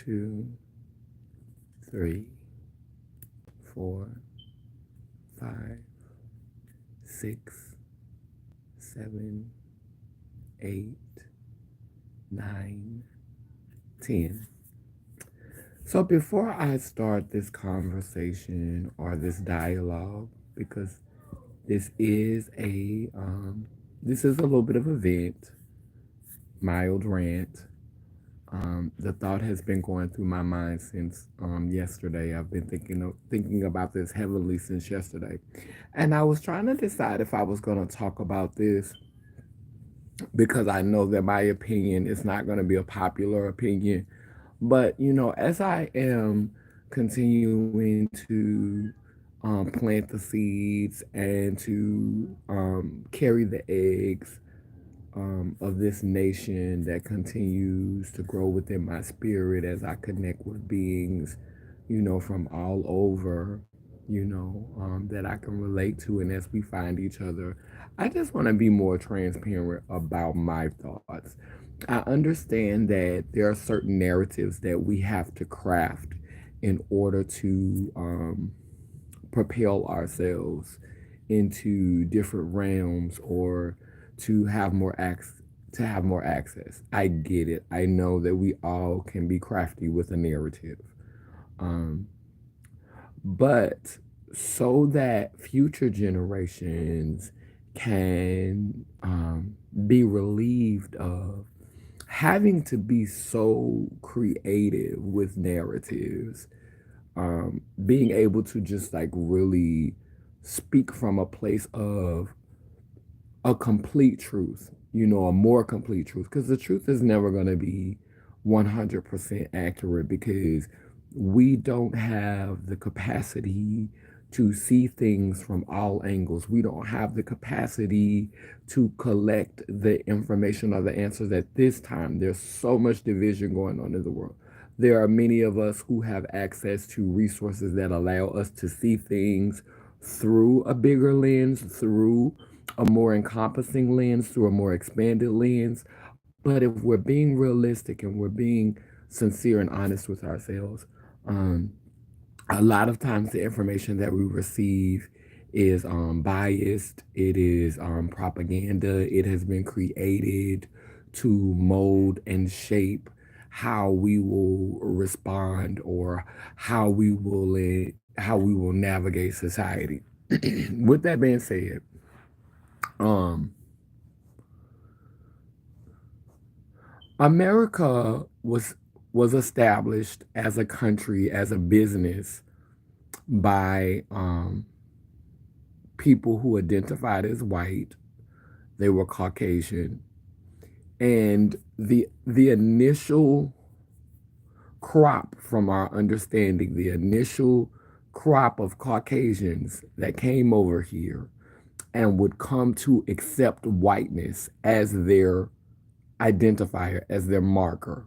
two, three, four, five, six, seven, 8, 9, 10. So before I start this conversation or this dialogue, because this is a little bit of a vent, mild rant. The thought has been going through my mind since yesterday. I've been thinking about this heavily since yesterday, and I was trying to decide if I was going to talk about this because I know that my opinion is not going to be a popular opinion. But as I am continuing to plant the seeds and to carry the eggs of this nation that continues to grow within my spirit as I connect with beings, from all over, that I can relate to. And as we find each other, I just want to be more transparent about my thoughts. I understand that there are certain narratives that we have to craft in order to propel ourselves into different realms or to have more access. I get it. I know that we all can be crafty with a narrative. Um, but so that future generations can be relieved of having to be so creative with narratives, being able to just like really speak from a place of a complete truth, a more complete truth, because the truth is never going to be 100% accurate because we don't have the capacity to see things from all angles. We don't have the capacity to collect the information or the answers at this time. There's so much division going on in the world. There are many of us who have access to resources that allow us to see things through a bigger lens, through a more encompassing lens, through a more expanded lens. But if we're being realistic and we're being sincere and honest with ourselves, um, a lot of times the information that we receive is biased, it is propaganda, it has been created to mold and shape how we will respond or how we will navigate society. With that being said, um, America was established as a country, as a business by people who identified as white. They were Caucasian, and the initial crop, from our understanding, the initial crop of Caucasians that came over here and would come to accept whiteness as their identifier, as their marker.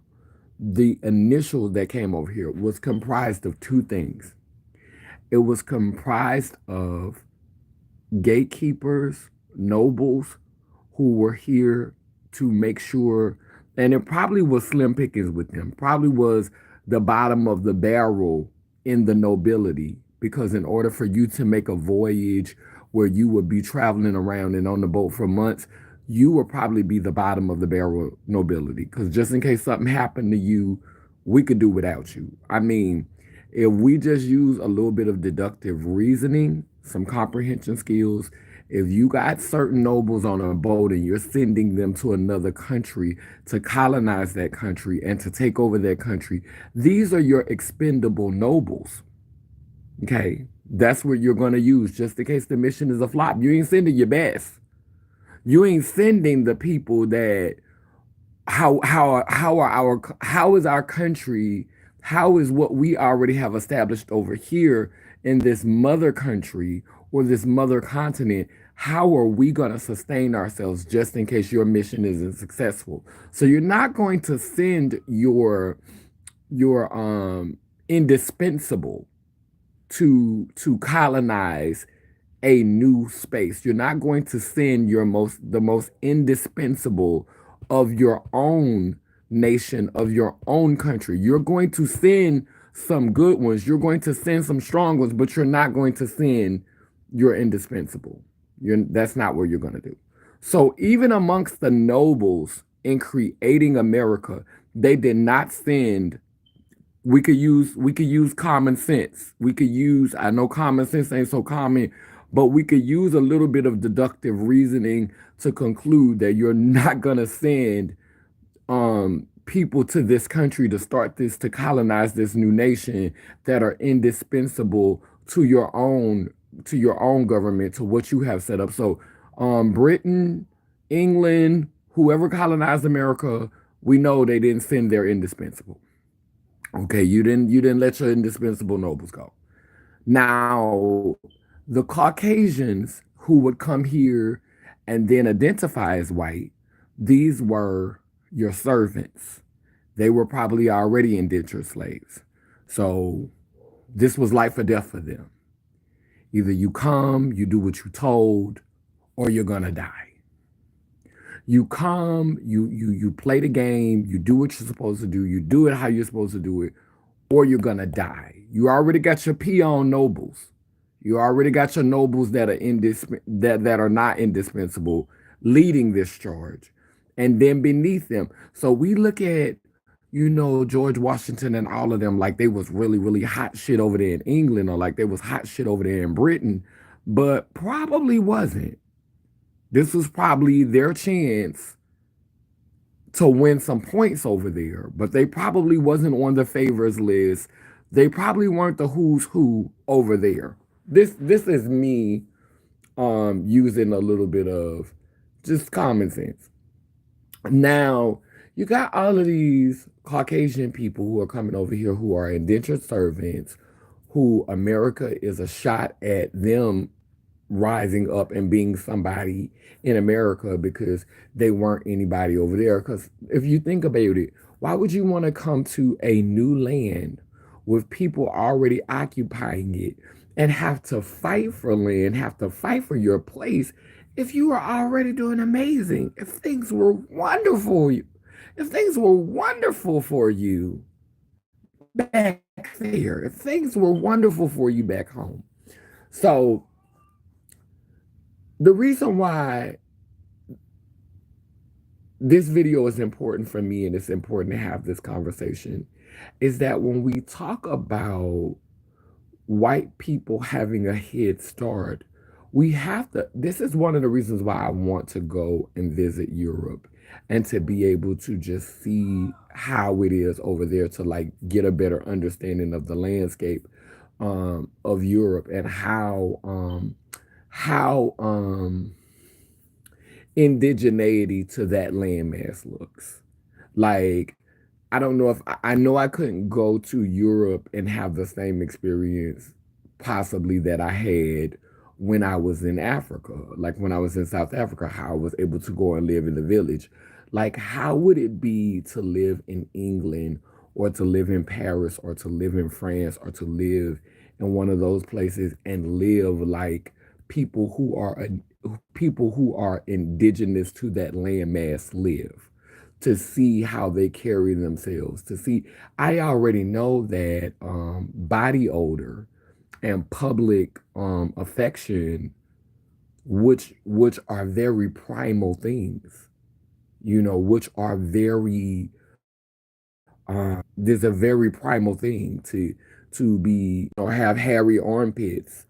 The initial that came over here was comprised of two things. It was comprised of gatekeepers, nobles who were here to make sure, and it probably was slim pickings with them, probably was the bottom of the barrel in the nobility, because in order for you to make a voyage where you would be traveling around and on the boat for months, you would probably be the bottom of the barrel nobility, because just in case something happened to you, we could do without you. I mean, if we just use a little bit of deductive reasoning, some comprehension skills, if you got certain nobles on a boat and you're sending them to another country to colonize that country and to take over their country, these are your expendable nobles. Okay. That's what you're going to use just in case the mission is a flop. You ain't sending your best. You ain't sending the people that how is our country, how is what we already have established over here in this mother country or this mother continent, how are we going to sustain ourselves just in case your mission isn't successful? So you're not going to send your indispensable to colonize a new space. You're not going to send the most indispensable of your own nation of your own country. You're going to send some good ones, you're going to send some strong ones, but you're not going to send your indispensable. That's not what you're going to do. So even amongst the nobles in creating America, they did not send. We could use common sense. We could use, I know common sense ain't so common, but we could use a little bit of deductive reasoning to conclude that you're not gonna send people to this country to start this, to colonize this new nation, that are indispensable to your own government, to what you have set up. So Britain, England, whoever colonized America, we know they didn't send their indispensable. Okay, you didn't let your indispensable nobles go. Now, the Caucasians who would come here and then identify as white, these were your servants. They were probably already indentured slaves. So this was life or death for them. Either you come, you do what you told, or you're gonna die. You come, you play the game, you do what you're supposed to do, you do it how you're supposed to do it, or you're gonna die. You already got your peon nobles. You already got your nobles that are that are not indispensable, leading this charge, and then beneath them. So we look at, George Washington and all of them, like they was really really hot shit over there in England, or like they was hot shit over there in Britain, but probably wasn't. This was probably their chance to win some points over there, but they probably wasn't on the favors list. They probably weren't the who's who over there. This is me using a little bit of just common sense. Now, you got all of these Caucasian people who are coming over here who are indentured servants, who America is a shot at them rising up and being somebody in America because they weren't anybody over there. Because if you think about it, why would you want to come to a new land with people already occupying it and have to fight for land, have to fight for your place if you were already doing amazing? If things were wonderful, if things were wonderful for you back there, if things were wonderful for you back home. So the reason why this video is important for me and it's important to have this conversation is that when we talk about white people having a head start, we have to. This is one of the reasons why I want to go and visit Europe and to be able to just see how it is over there, to like get a better understanding of the landscape of Europe, and how indigeneity to that landmass looks. Like, I don't know if I know I couldn't go to Europe and have the same experience possibly that I had when I was in Africa, like when I was in South Africa, how I was able to go and live in the village. Like, how would it be to live in England, or to live in Paris, or to live in France, or to live in one of those places and live like people who are people who are indigenous to that landmass live, to see how they carry themselves, to see. I already know that body odor and public affection, which are very primal things, which are very there's a very primal thing to be, or have hairy armpits.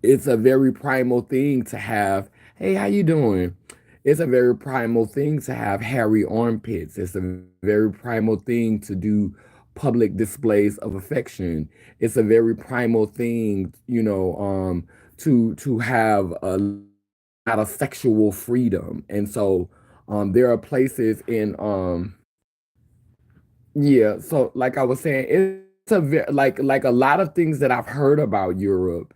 It's a very primal thing to have, hey, how you doing? It's a very primal thing to have hairy armpits. It's a very primal thing to do public displays of affection. It's a very primal thing, to have a lot of sexual freedom. And so there are places in yeah, so like I was saying, it's a very, like a lot of things that I've heard about Europe.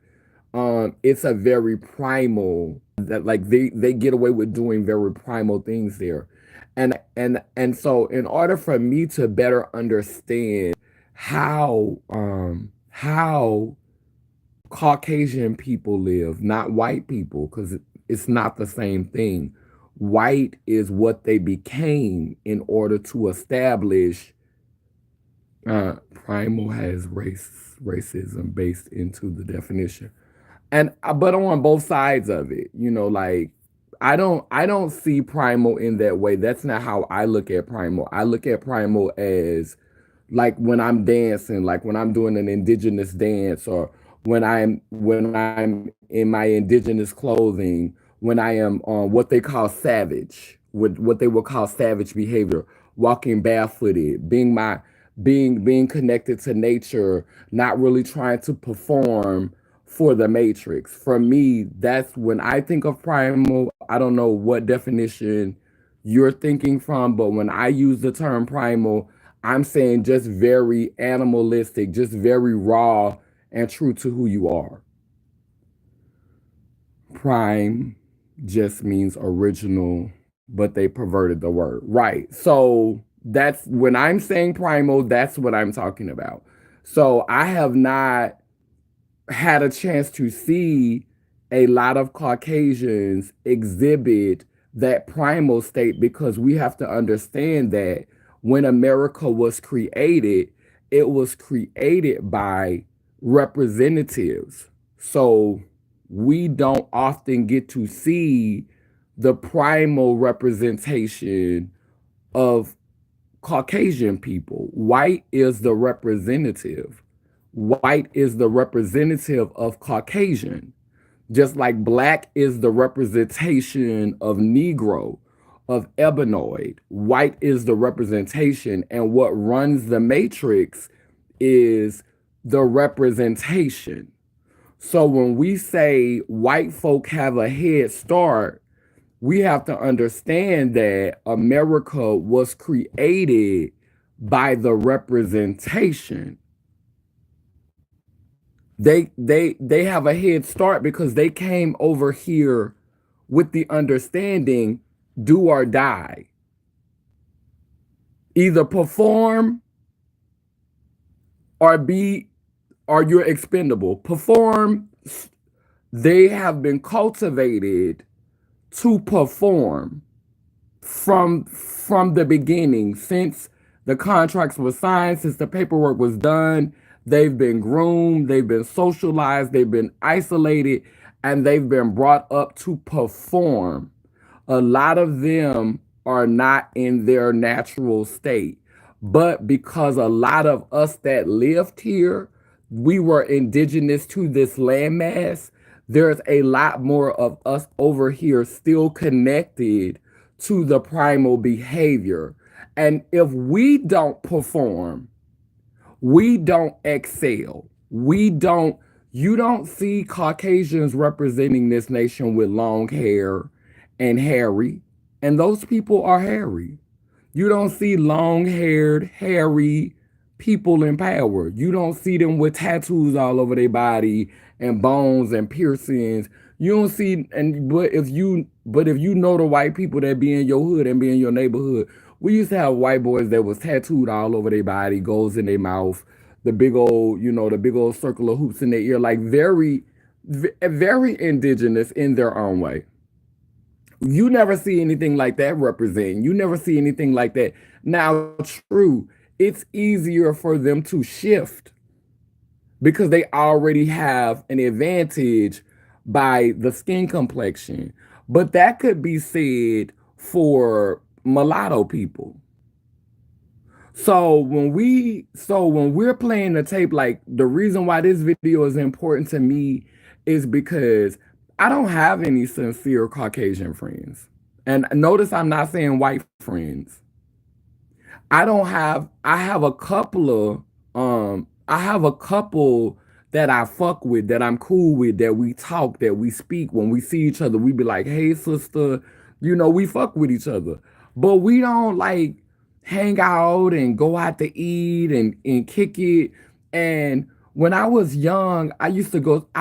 It's a very primal, that like they get away with doing very primal things there. And so in order for me to better understand how Caucasian people live, not white people, because it's not the same thing. White is what they became in order to establish. Primal has racism based into the definition, and but on both sides of it, like I don't see primal in that way. That's not how I look at primal. I look at primal as like when I'm dancing, like when I'm doing an indigenous dance, or when I'm in my indigenous clothing, when I am on what they call savage, with what they would call savage behavior, walking barefooted, being connected to nature, not really trying to perform for the matrix. For me, that's when I think of primal. I don't know what definition you're thinking from, but when I use the term primal, I'm saying just very animalistic, just very raw and true to who you are. Prime just means original, but they perverted the word. Right. So that's when I'm saying primal, that's what I'm talking about. So I have not had a chance to see a lot of Caucasians exhibit that primal state, because we have to understand that when America was created, it was created by representatives. So we don't often get to see the primal representation of Caucasian people. White is the representative. White is the representative of Caucasian. Just like black is the representation of Negro, of Ebenoid. White is the representation. And what runs the matrix is the representation. So when we say white folk have a head start, we have to understand that America was created by the representation. They have a head start because they came over here with the understanding, do or die. Either perform or be, or you're expendable. Perform, they have been cultivated to perform from the beginning. Since the contracts were signed, since the paperwork was done, they've been groomed, they've been socialized, they've been isolated, and they've been brought up to perform. A lot of them are not in their natural state. But because a lot of us that lived here, we were indigenous to this landmass, there's a lot more of us over here still connected to the primal behavior. And if we don't perform, we don't excel. You don't see Caucasians representing this nation with long hair and hairy, and those people are hairy. You don't see long haired, hairy people in power. You don't see them with tattoos all over their body and bones and piercings. You don't see, and but if you know the white people that be in your hood and be in your neighborhood, we used to have white boys that was tattooed all over their body, goes in their mouth, the big old circle of hoops in their ear, like very indigenous in their own way. You never see anything like that representing. You never see anything like that. Now, true, it's easier for them to shift because they already have an advantage by the skin complexion. But that could be said for mulatto people. So when we're playing the tape, like the reason why this video is important to me is because I don't have any sincere Caucasian friends. And notice I'm not saying white friends. I have a couple that I fuck with, that I'm cool with, that we talk, that we speak. When we see each other, we be like, hey sister, we fuck with each other. But we don't like hang out and go out to eat and kick it. And when I was young, I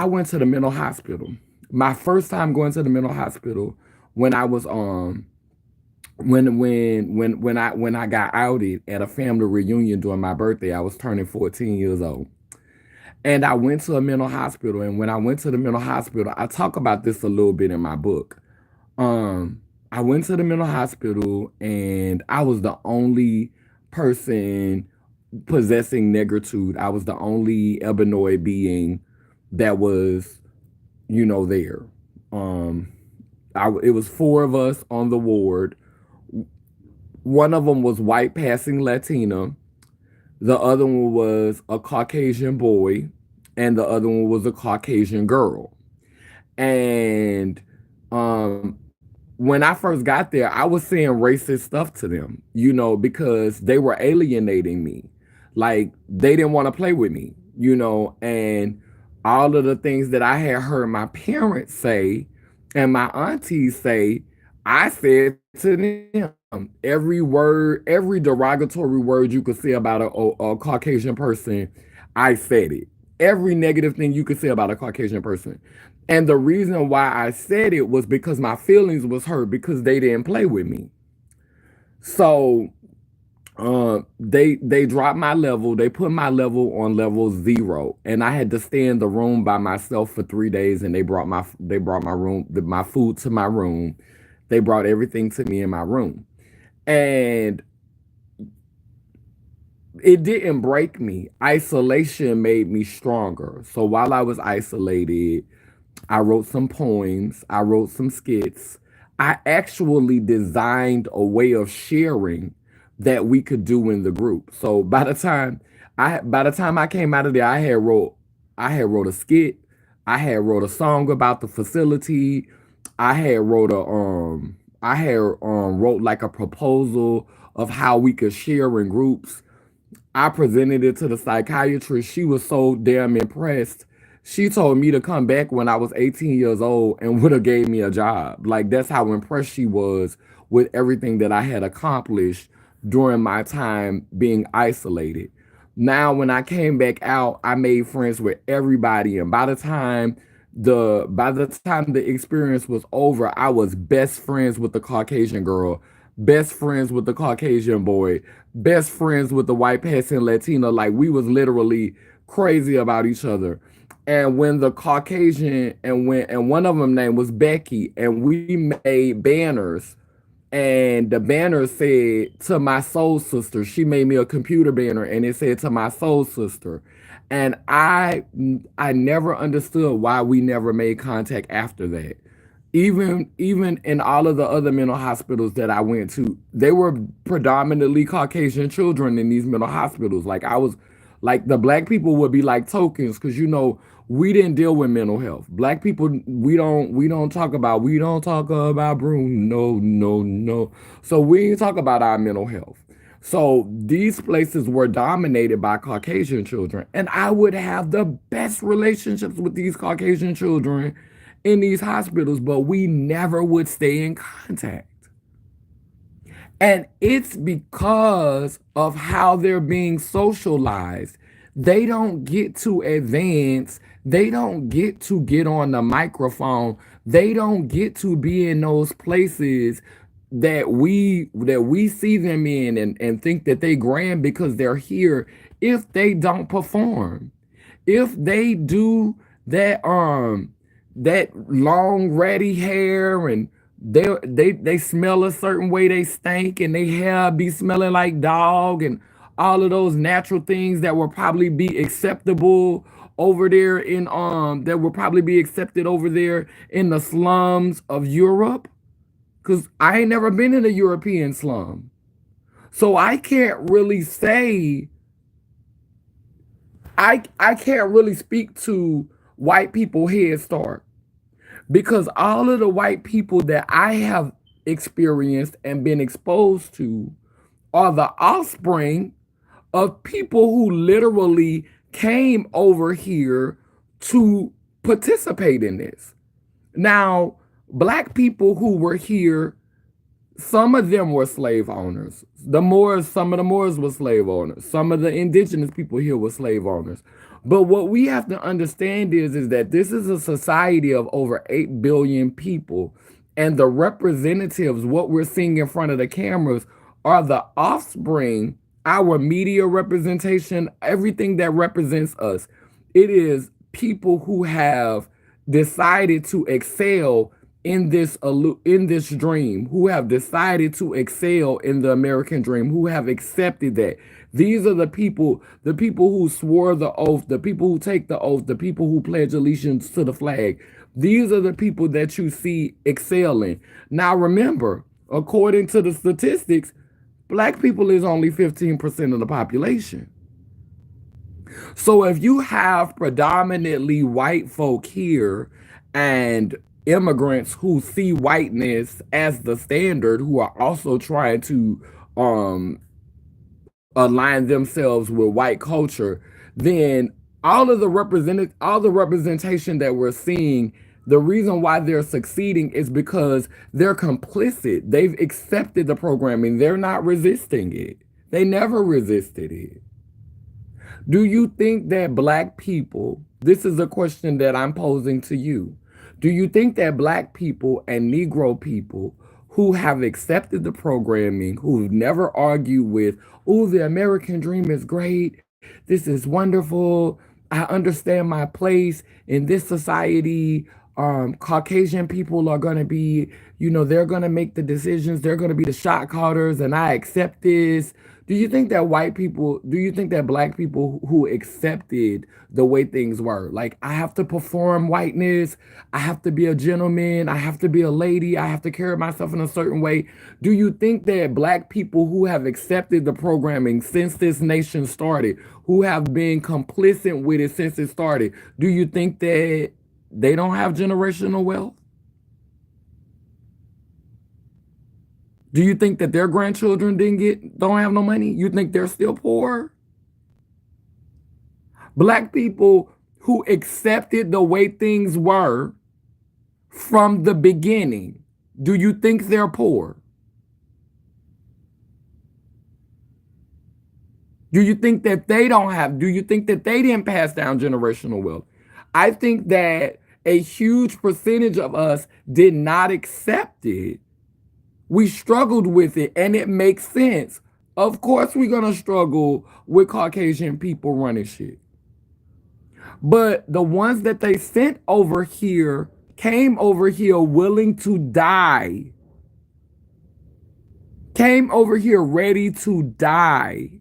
went to the mental hospital. My first time going to the mental hospital when I was when I got outed at a family reunion during my birthday. I was turning 14 years old. And I went to a mental hospital. And when I went to the mental hospital, I talk about this a little bit in my book. I went to the mental hospital and I was the only person possessing negritude. I was the only ebanoid being that was, there. Um, it was four of us on the ward. One of them was white passing Latina. The other one was a Caucasian boy, and the other one was a Caucasian girl. And um, when I first got there, I was saying racist stuff to them, because they were alienating me. Like they didn't want to play with me, and all of the things that I had heard my parents say and my aunties say, I said to them. Every word, every derogatory word you could say about a Caucasian person, I said it. Every negative thing you could say about a Caucasian person. And the reason why I said it was because my feelings was hurt because they didn't play with me. So they dropped my level. They put my level on level 0, and I had to stay in the room by myself for 3 days. And they brought my food to my room. They brought everything to me in my room, and it didn't break me. Isolation made me stronger. So while I was isolated, I wrote some poems, I wrote some skits. I actually designed a way of sharing that we could do in the group. So by the time I came out of there, I had wrote a skit, I had wrote a song about the facility, I had wrote like a proposal of how we could share in groups. I presented it to the psychiatrist. She was so damn impressed. She told me to come back when I was 18 years old and would have gave me a job. Like that's how impressed she was with everything that I had accomplished during my time being isolated. Now when I came back out, I made friends with everybody, and by the time the experience was over, I was best friends with the Caucasian girl, best friends with the Caucasian boy, best friends with the white passing Latina. Like we was literally crazy about each other. And when the Caucasian and one of them name was Becky, and we made banners, and the banner said to my soul sister. She made me a computer banner, and it said to my soul sister. And I never understood why we never made contact after that. Even in all of the other mental hospitals that I went to, they were predominantly Caucasian children in these mental hospitals. Like the black people would be like tokens, because we didn't deal with mental health. Black people, we don't talk about Bruno, no, no. So we didn't talk about our mental health. So these places were dominated by Caucasian children, and I would have the best relationships with these Caucasian children in these hospitals, but we never would stay in contact. And it's because of how they're being socialized. They don't get to advance. They don't get to get on the microphone. They don't get to be in those places that we see them in, and think that they grand because they're here, if they don't perform. If they do that long ratty hair, and they smell a certain way, they stink, and they hair be smelling like dog, and all of those natural things that will probably be acceptable over there in that will probably be accepted over there in the slums of Europe, because I ain't never been in a European slum. So I can't really speak to white people Head Start, because all of the white people that I have experienced and been exposed to are the offspring of people who literally came over here to participate in this. Now, black people who were here, some of them were slave owners. Some of the Moors were slave owners. Some of the indigenous people here were slave owners. But what we have to understand is that this is a society of over 8 billion people. And the representatives, what we're seeing in front of the cameras, are the offspring, our media representation, everything that represents us. It is people who have decided to excel in this dream, who have decided to excel in the American dream, who have accepted that. These are the people who swore the oath, the people who take the oath, the people who pledge allegiance to the flag. These are the people that you see excelling. Now remember, according to the statistics, black people is only 15% of the population. So if you have predominantly white folk here and immigrants who see whiteness as the standard, who are also trying to um, align themselves with white culture, then all the representation that we're seeing, the reason why they're succeeding is because they're complicit. They've accepted the programming. They're not resisting it. They never resisted it. Do you think that black people, this is a question that I'm posing to you. Do you think that black people and Negro people who have accepted the programming, who've never argued with, oh, the American dream is great, this is wonderful, I understand my place in this society, Caucasian people are going to be, they're going to make the decisions, they're going to be the shot callers, and I accept this. Do you think that black people who accepted the way things were, like, I have to perform whiteness, I have to be a gentleman, I have to be a lady, I have to carry myself in a certain way? Do you think that black people who have accepted the programming since this nation started, who have been complicit with it since it started, do you think that they don't have generational wealth? Do you think that their grandchildren don't have no money? You think they're still poor? Black people who accepted the way things were from the beginning, do you think they're poor? Do you think that do you think that they didn't pass down generational wealth? I think that a huge percentage of us did not accept it. We struggled with it, and it makes sense. Of course, we're going to struggle with Caucasian people running shit. But the ones that they sent over here came over here willing to die, came over here ready to die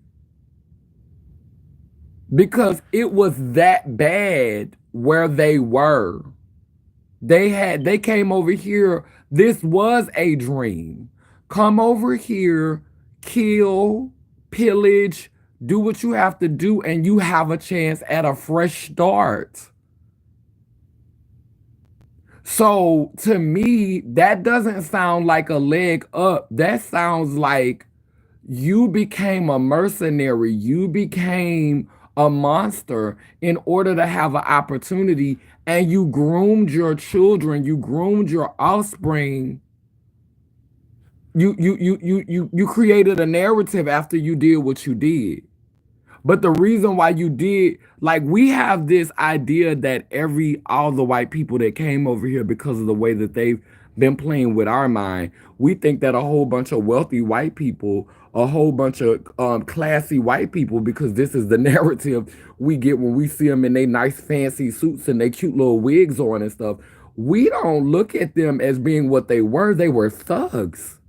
because it was that bad where they were. They came over here. This was a dream. Come over here, kill, pillage, do what you have to do, and you have a chance at a fresh start. So to me, that doesn't sound like a leg up. That sounds like you became a mercenary. You became a monster in order to have an opportunity, and you groomed your children, you groomed your offspring. You created a narrative after you did what you did. But the reason why you did, like, we have this idea that all the white people that came over here, because of the way that they've been playing with our mind, we think that a whole bunch of wealthy white people, a whole bunch of classy white people, because this is the narrative we get when we see them in their nice fancy suits and their cute little wigs on and stuff. We don't look at them as being what they were. They were thugs.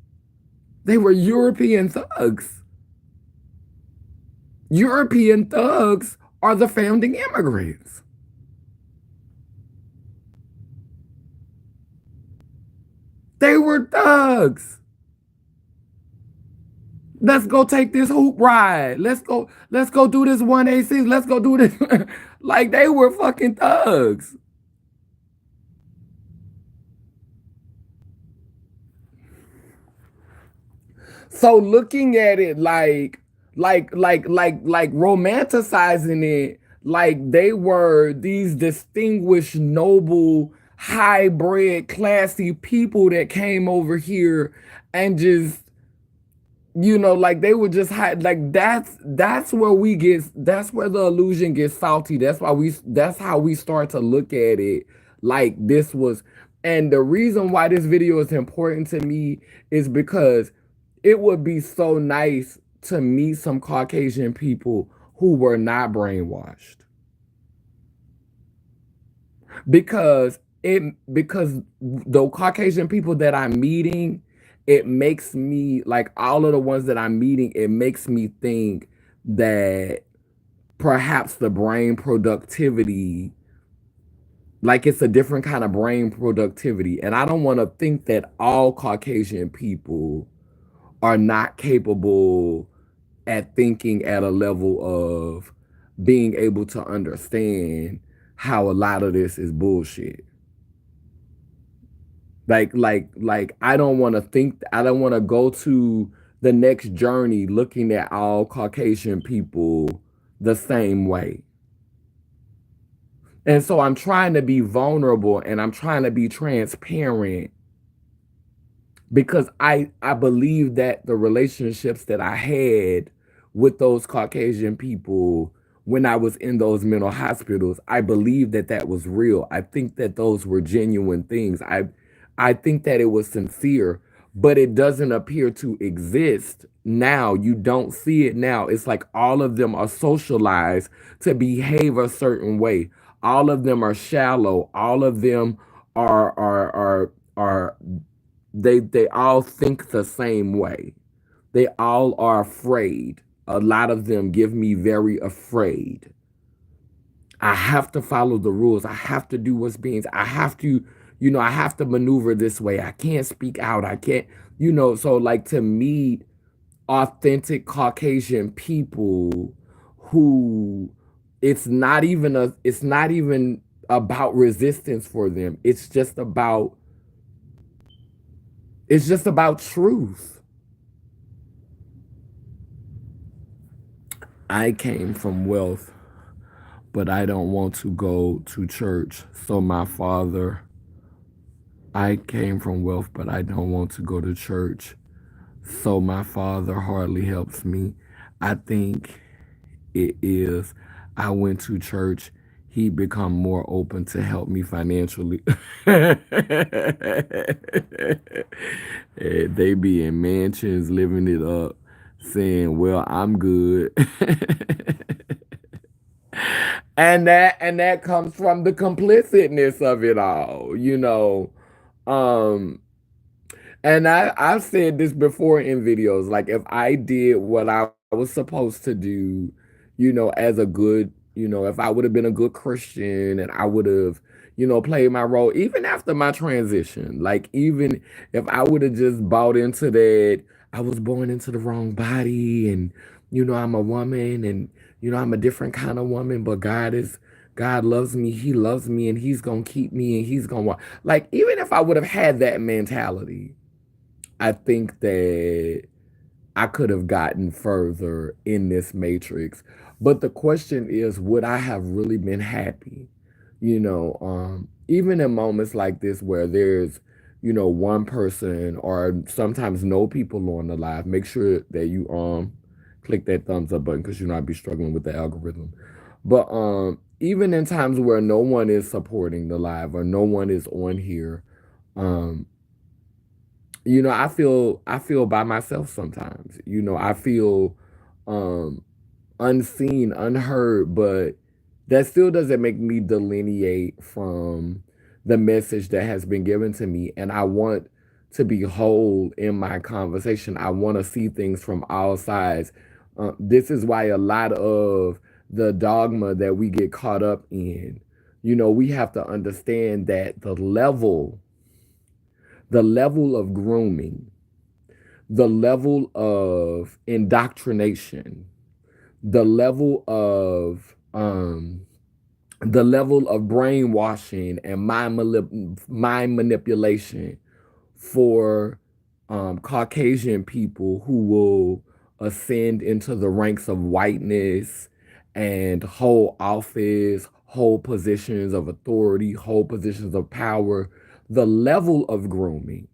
They were European thugs. European thugs are the founding immigrants. They were thugs. Let's go take this hoop ride. Let's go do this 186. Let's go do this. Like, they were fucking thugs. So looking at it like romanticizing it like they were these distinguished, noble, high-bred, classy people that came over here and just, like they were just high. Like, that's where that's where the illusion gets salty. That's how we start to look at it like this was. And the reason why this video is important to me is because it would be so nice to meet some Caucasian people who were not brainwashed. Because it because the Caucasian people that I'm meeting, it makes me like all of the ones that I'm meeting, it makes me think that perhaps the brain productivity, like it's a different kind of brain productivity. And I don't want to think that all Caucasian people are not capable at thinking at a level of being able to understand how a lot of this is bullshit. Like I don't want to think, I don't want to go to the next journey looking at all Caucasian people the same way. And so I'm trying to be vulnerable and I'm trying to be transparent because I believe that the relationships that I had with those Caucasian people when I was in those mental hospitals, I believe that that was real. I think that those were genuine things. I think that it was sincere, but it doesn't appear to exist now. You don't see it now. It's like all of them are socialized to behave a certain way. All of them are shallow. All of them are they all think the same way. They all are afraid. A lot of them give me very afraid. I have to follow the rules. I have to do what's being. I have to, I have to maneuver this way. I can't speak out. I can't, So like to meet authentic Caucasian people who it's not even about resistance for them. It's just about truth. I came from wealth, but I don't want to go to church. So my father, I came from wealth, but I don't want to go to church. So my father hardly helps me. I think it is. I went to church. He become more open to help me financially. They be in mansions living it up, saying, "Well, I'm good." And that comes from the complicitness of it all. Um, and I've said this before in videos. Like if I did what I was supposed to do, as a good, if I would have been a good Christian and I would have, played my role, even after my transition, like even if I would have just bought into that, I was born into the wrong body and, I'm a woman and, I'm a different kind of woman, but God loves me. He loves me and he's going to keep me and he's going to walk. Like, even if I would have had that mentality, I think that I could have gotten further in this matrix. But the question is, would I have really been happy? Even in moments like this where there's, one person or sometimes no people on the live, make sure that you click that thumbs up button because I'd be struggling with the algorithm. But even in times where no one is supporting the live or no one is on here, um, I feel by myself sometimes. I feel um unseen, unheard, but that still doesn't make me delineate from the message that has been given to me. And I want to be whole in my conversation. I want to see things from all sides. This is why a lot of the dogma that we get caught up in, we have to understand that the level of grooming, the level of indoctrination, the level of brainwashing and mind manipulation for Caucasian people who will ascend into the ranks of whiteness and hold office, hold positions of authority, hold positions of power. The level of grooming,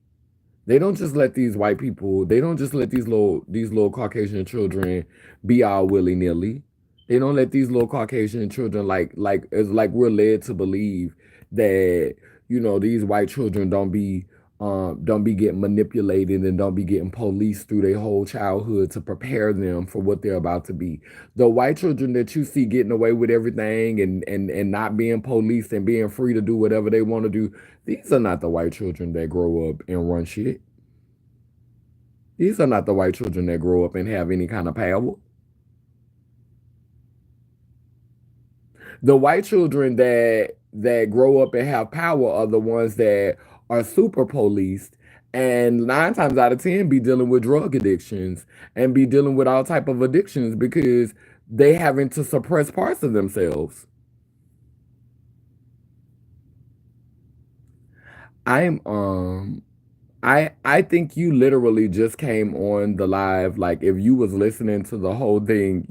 they don't just let these white people, they don't just let these little Caucasian children be all willy-nilly. They don't let these little Caucasian children it's like we're led to believe that, these white children don't be don't be getting manipulated and don't be getting policed through their whole childhood to prepare them for what they're about to be. The white children that you see getting away with everything and not being policed and being free to do whatever they want to do, these are not the white children that grow up and run shit. These are not the white children that grow up and have any kind of power. The white children that grow up and have power are the ones that are super policed and 9 times out of 10 be dealing with drug addictions and be dealing with all type of addictions because they having to suppress parts of themselves. I'm I think you literally just came on the live. Like if you was listening to the whole thing,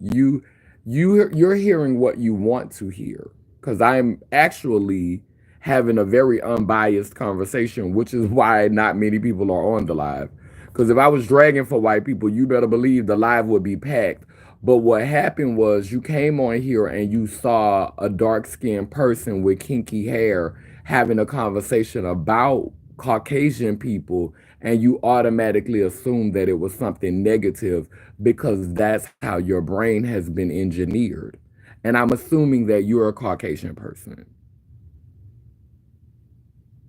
you're hearing what you want to hear. Because I'm actually having a very unbiased conversation, which is why not many people are on the live. Because if I was dragging for white people, you better believe the live would be packed. But what happened was you came on here and you saw a dark skinned person with kinky hair having a conversation about Caucasian people, and you automatically assume that it was something negative because that's how your brain has been engineered. And I'm assuming that you're a Caucasian person.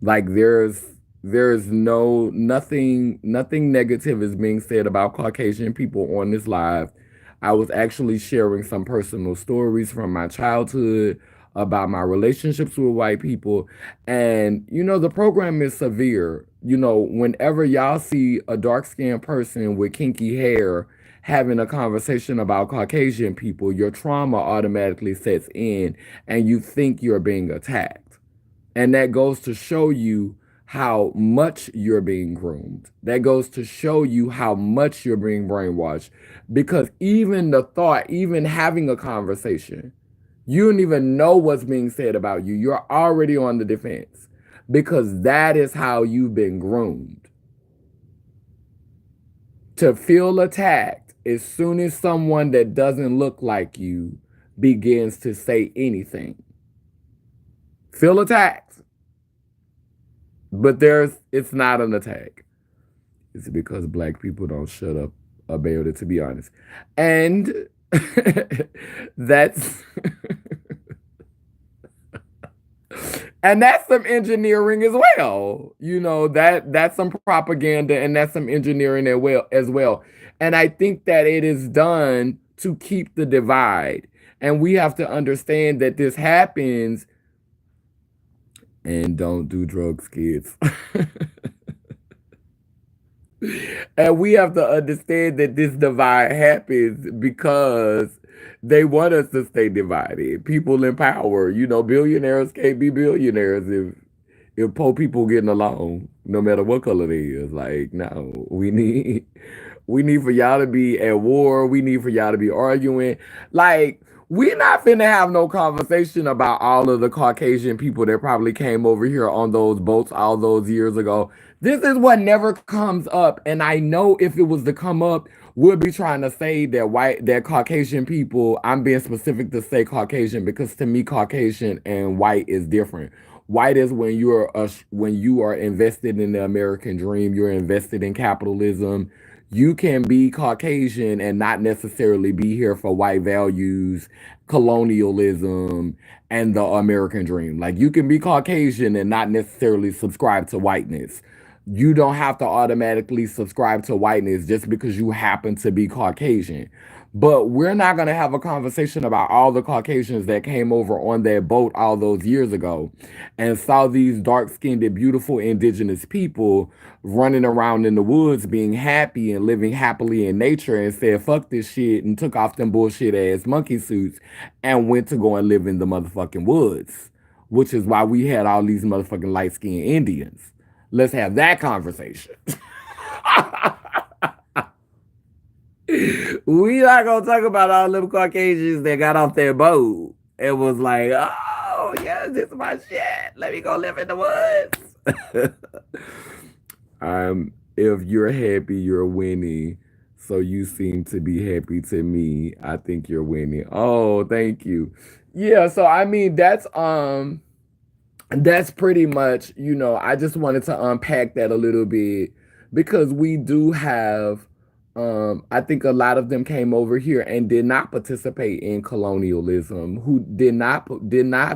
Like there's no nothing negative is being said about Caucasian people on this live. I was actually sharing some personal stories from my childhood about my relationships with white people. And the program is severe. Whenever y'all see a dark-skinned person with kinky hair having a conversation about Caucasian people, your trauma automatically sets in and you think you're being attacked. And that goes to show you how much you're being groomed. That goes to show you how much you're being brainwashed. Because even the thought, even having a conversation, you don't even know what's being said about you. You're already on the defense because that is how you've been groomed. To feel attacked as soon as someone that doesn't look like you begins to say anything. Feel attacked. But it's not an attack. It's because black people don't shut up about it, to be honest. And that's and that's some engineering as well. That's some propaganda and that's some engineering as well. And I think that it is done to keep the divide. And we have to understand that this happens. And don't do drugs, kids. And we have to understand that this divide happens because they want us to stay divided. People in power, billionaires can't be billionaires if poor people getting along, no matter what color they is. Like, no, we need for y'all to be at war. We need for y'all to be arguing. Like, we're not finna have no conversation about all of the Caucasian people that probably came over here on those boats all those years ago. This is what never comes up. And I know if it was to come up, we'll be trying to say that Caucasian people, I'm being specific to say Caucasian because to me, Caucasian and white is different. White is when you are invested in the American dream, you're invested in capitalism. You can be Caucasian and not necessarily be here for white values, colonialism, and the American dream. Like you can be Caucasian and not necessarily subscribe to whiteness. You don't have to automatically subscribe to whiteness just because you happen to be Caucasian. But we're not going to have a conversation about all the Caucasians that came over on that boat all those years ago and saw these dark skinned, beautiful indigenous people running around in the woods being happy and living happily in nature and said, fuck this shit, and took off them bullshit ass monkey suits and went to go and live in the motherfucking woods, which is why we had all these motherfucking light skinned Indians. Let's have that conversation. We not gonna talk about all them Caucasians that got off their boat and was like, oh yeah, this is my shit. Let me go live in the woods. If you're happy, you're winning. So you seem to be happy to me. I think you're winning. Oh, thank you. Yeah, so I mean That's pretty much, I just wanted to unpack that a little bit because we do have, I think a lot of them came over here and did not participate in colonialism, who did not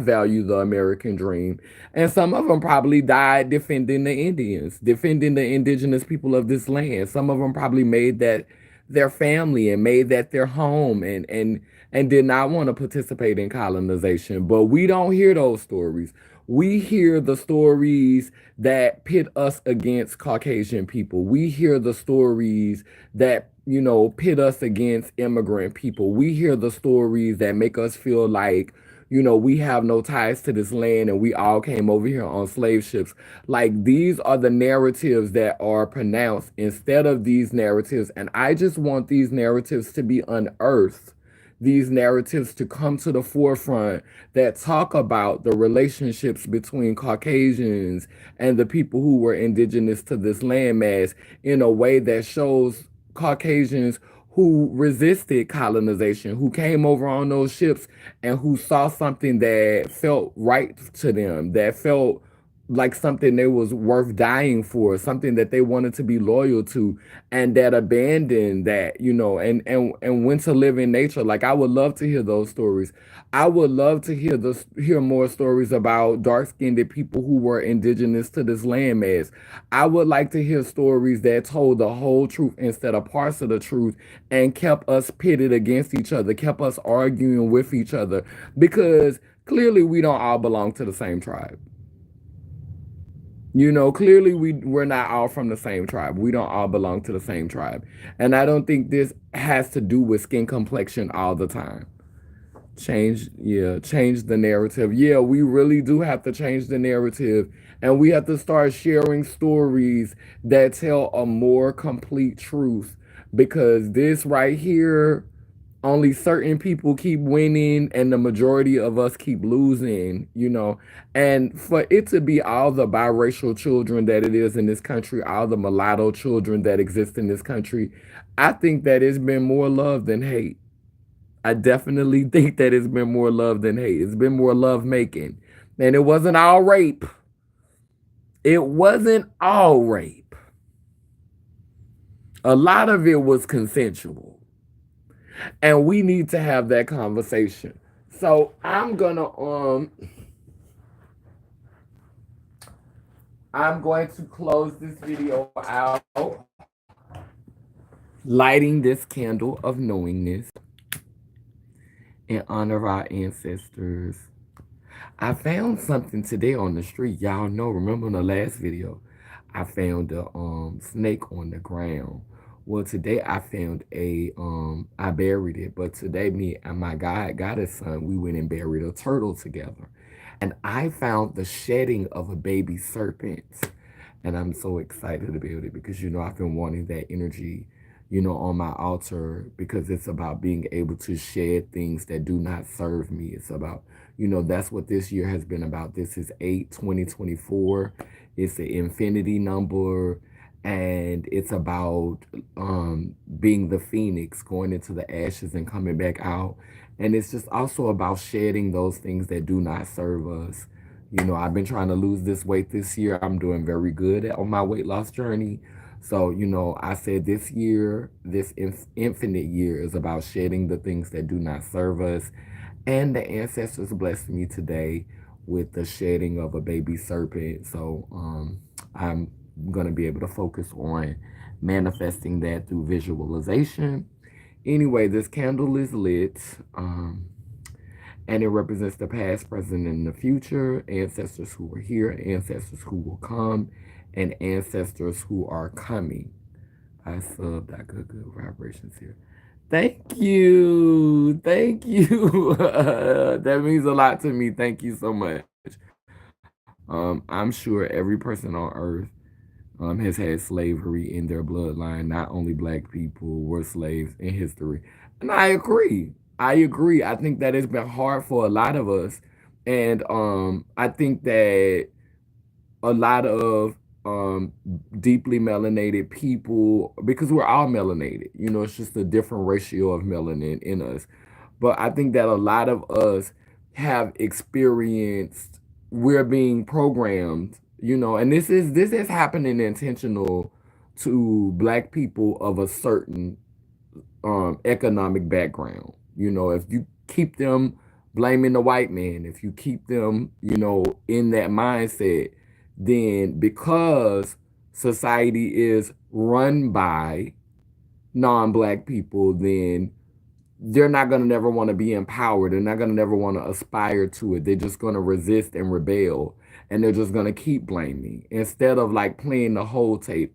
value the American dream. And some of them probably died defending the Indians, defending the indigenous people of this land. Some of them probably made that their family and made that their home and did not want to participate in colonization. But we don't hear those stories. We hear the stories that pit us against Caucasian people. We hear the stories that, pit us against immigrant people. We hear the stories that make us feel like, we have no ties to this land and we all came over here on slave ships. Like, these are the narratives that are pronounced instead of these narratives. And I just want these narratives to be unearthed, these narratives to come to the forefront that talk about the relationships between Caucasians and the people who were indigenous to this landmass in a way that shows Caucasians who resisted colonization, who came over on those ships and who saw something that felt right to them, that felt like something they was worth dying for, something that they wanted to be loyal to, and that abandoned that, and went to live in nature. Like, I would love to hear those stories. I would love to hear more stories about dark-skinned people who were indigenous to this landmass. I would like to hear stories that told the whole truth instead of parts of the truth and kept us pitted against each other, kept us arguing with each other, because clearly we don't all belong to the same tribe. Clearly we're not all from the same tribe. We don't all belong to the same tribe. And I don't think this has to do with skin complexion all the time. Change the narrative. Yeah, we really do have to change the narrative. And we have to start sharing stories that tell a more complete truth. Because this right here, only certain people keep winning and the majority of us keep losing. And for it to be all the biracial children that it is in this country, all the mulatto children that exist in this country, I think that it's been more love than hate. I definitely think that it's been more love than hate. It's been more love making. And it wasn't all rape. It wasn't all rape. A lot of it was consensual. And we need to have that conversation. So I'm going to close this video out, lighting this candle of knowingness in honor of our ancestors. I found something today on the street. Y'all know, remember in the last video, I found a snake on the ground. Well, today I found I buried it, but today me and my goddess son, we went and buried a turtle together. And I found the shedding of a baby serpent. And I'm so excited about it because, I've been wanting that energy, on my altar, because it's about being able to shed things that do not serve me. It's about, that's what this year has been about. This is 8/2024. It's the infinity number. And it's about being the phoenix, going into the ashes and coming back out. And it's just also about shedding those things that do not serve us. I've been trying to lose this weight this year. I'm doing very good on my weight loss journey. So, I said this year, this infinite year is about shedding the things that do not serve us. And the ancestors blessed me today with the shedding of a baby serpent. So, I'm going to be able to focus on manifesting that through visualization. Anyway, this candle is lit. And it represents the past, present, and the future, ancestors who were here, ancestors who will come, and ancestors who are coming. I subbed. I got good vibrations here. Thank you. Thank you. That means a lot to me. Thank you so much. I'm sure every person on earth has had slavery in their bloodline. Not only black people were slaves in history. And I agree. I agree. I think that it's been hard for a lot of us. And I think that a lot of deeply melanated people, because we're all melanated, it's just a different ratio of melanin in us. But I think that a lot of us have experienced we're being programmed, and this is happening intentional to black people of a certain economic background. If you keep them blaming the white man, if you keep them, in that mindset, then because society is run by non-black people, then they're not going to never want to be empowered. They're not going to never want to aspire to it. They're just going to resist and rebel. And they're just going to keep blaming instead of like playing the whole tape.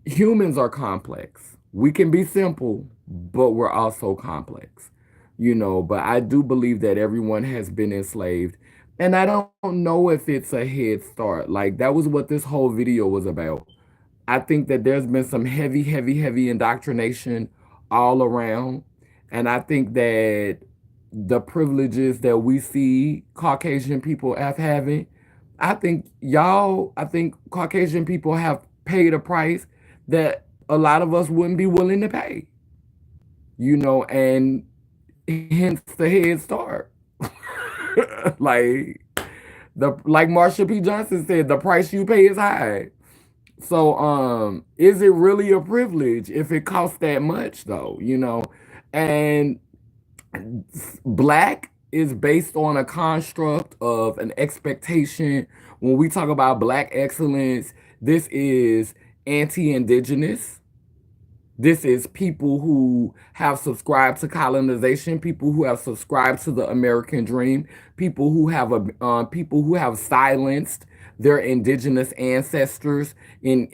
Humans are complex. We can be simple, but we're also complex. But I do believe that everyone has been enslaved. And I don't know if it's a head start. Like, that was what this whole video was about. I think that there's been some heavy, heavy, heavy indoctrination all around. And I think that the privileges that we see Caucasian people have having, I think Caucasian people have paid a price that a lot of us wouldn't be willing to pay, and hence the head start. like like Marsha P. Johnson said, the price you pay is high. So, is it really a privilege if it costs that much though? And black is based on a construct of an expectation. When we talk about black excellence, this is anti-indigenous. This is people who have subscribed to colonization, people who have subscribed to the American dream, people who have silenced their indigenous ancestors in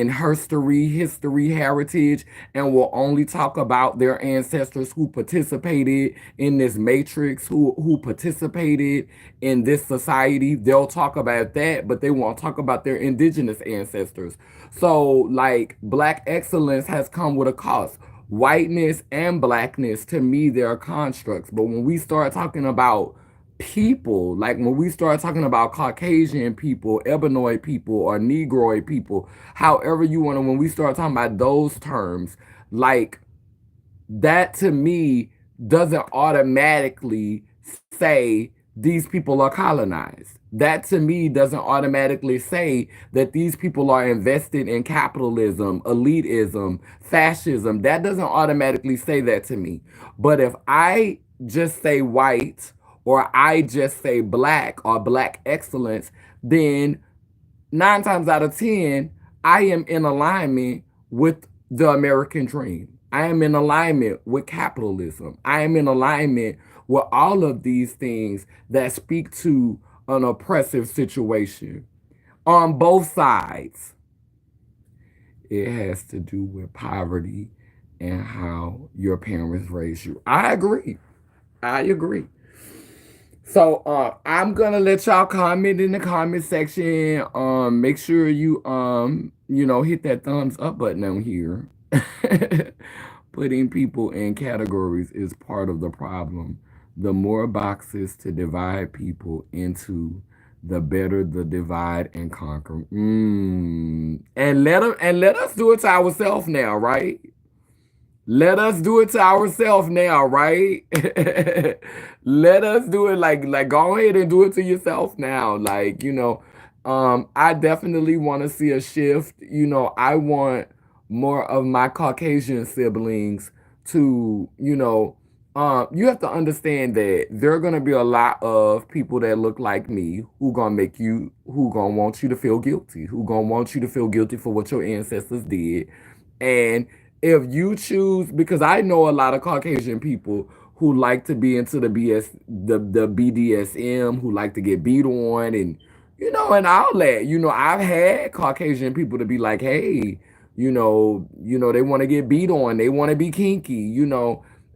history, heritage, and will only talk about their ancestors who participated in this matrix, who participated in this society. They'll talk about that, but they won't talk about their indigenous ancestors. So, like, black excellence has come with a cost. Whiteness and blackness, to me, they're constructs. But when we start talking about people, like when we start talking about Caucasian people, Ebonic people, or Negroid people, however you want to, when we start talking about those terms, like, that to me doesn't automatically say these people are colonized. That to me doesn't automatically say that these people are invested in capitalism, elitism, fascism. That doesn't automatically say that to me. But if I just say white, or I just say black or black excellence, then 9 times out of 10, I am in alignment with the American dream. I am in alignment with capitalism. I am in alignment with all of these things that speak to an oppressive situation on both sides. It has to do with poverty and how your parents raised you. I agree. I agree. So I'm gonna let y'all comment in the comment section. Make sure you hit that thumbs up button on here. Putting people in categories is part of the problem. The more boxes to divide people into, the better the divide and conquer. And let us do it to ourselves now, right? Let us do it to ourselves now, right? Let us do it, like go ahead and do it to yourself now. Like, I definitely want to see a shift. I want more of my Caucasian siblings to, you have to understand that there are gonna be a lot of people that look like me who gonna want you to feel guilty, who gonna want you to feel guilty for what your ancestors did. And if you choose, because I know a lot of Caucasian people who like to be into the BDSM, who like to get beat on, and and all that. I've had Caucasian people to be like, hey, they want to get beat on, they want to be kinky,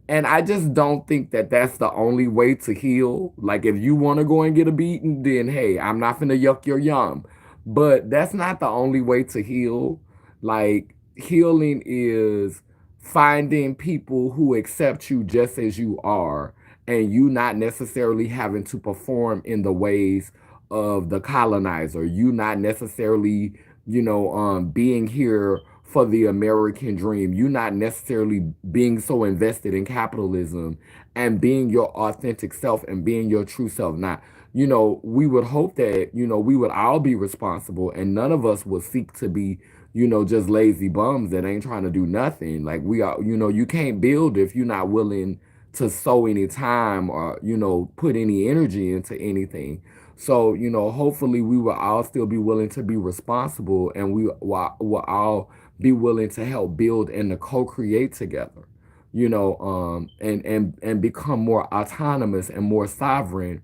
and I just don't think that that's the only way to heal. Like, if you want to go and get a beating, then hey, I'm not finna yuck your yum. But that's not the only way to heal. Like, healing is finding people who accept you just as you are, and you not necessarily having to perform in the ways of the colonizer. You not necessarily, being here for the American dream. You not necessarily being so invested in capitalism and being your authentic self and being your true self. Now, we would hope that, we would all be responsible and none of us would seek to be, just lazy bums that ain't trying to do nothing. Like we are, you can't build if you're not willing to sow any time or, put any energy into anything. So, hopefully we will all still be willing to be responsible and we will all be willing to help build and to co-create together, and become more autonomous and more sovereign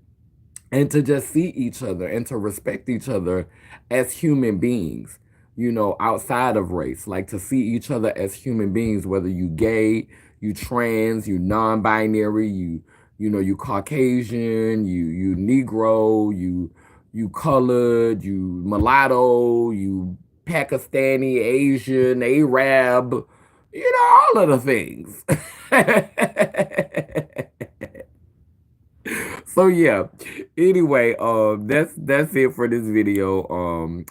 and to just see each other and to respect each other as human beings, outside of race, like to see each other as human beings, whether you gay, you trans, you non-binary, you Caucasian, you Negro, you colored, you mulatto, you Pakistani, Asian, Arab, all of the things. So yeah. Anyway, that's it for this video.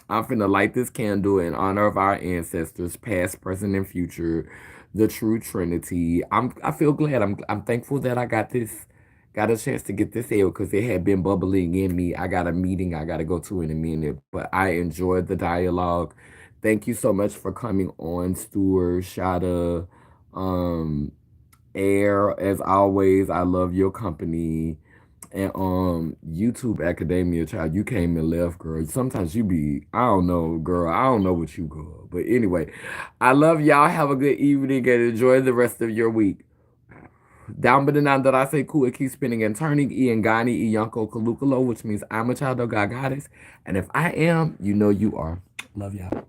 I'm finna light this candle in honor of our ancestors, past, present, and future, the true Trinity. I feel glad. I'm thankful that I got a chance to get this out because it had been bubbling in me. I got a meeting I gotta go to in a minute, but I enjoyed the dialogue. Thank you so much for coming on, Stuart, Shada, um, Air. As always, I love your company. And YouTube Academia, child, you came and left, girl. Sometimes you be, I don't know, girl. I don't know what you go. But anyway, I love y'all. Have a good evening and enjoy the rest of your week. Down but the that I say cool, it keeps spinning and turning. Iangani, Iyanko, Kalukalo, which means I'm a child of God goddess. And if I am, you know you are. Love y'all.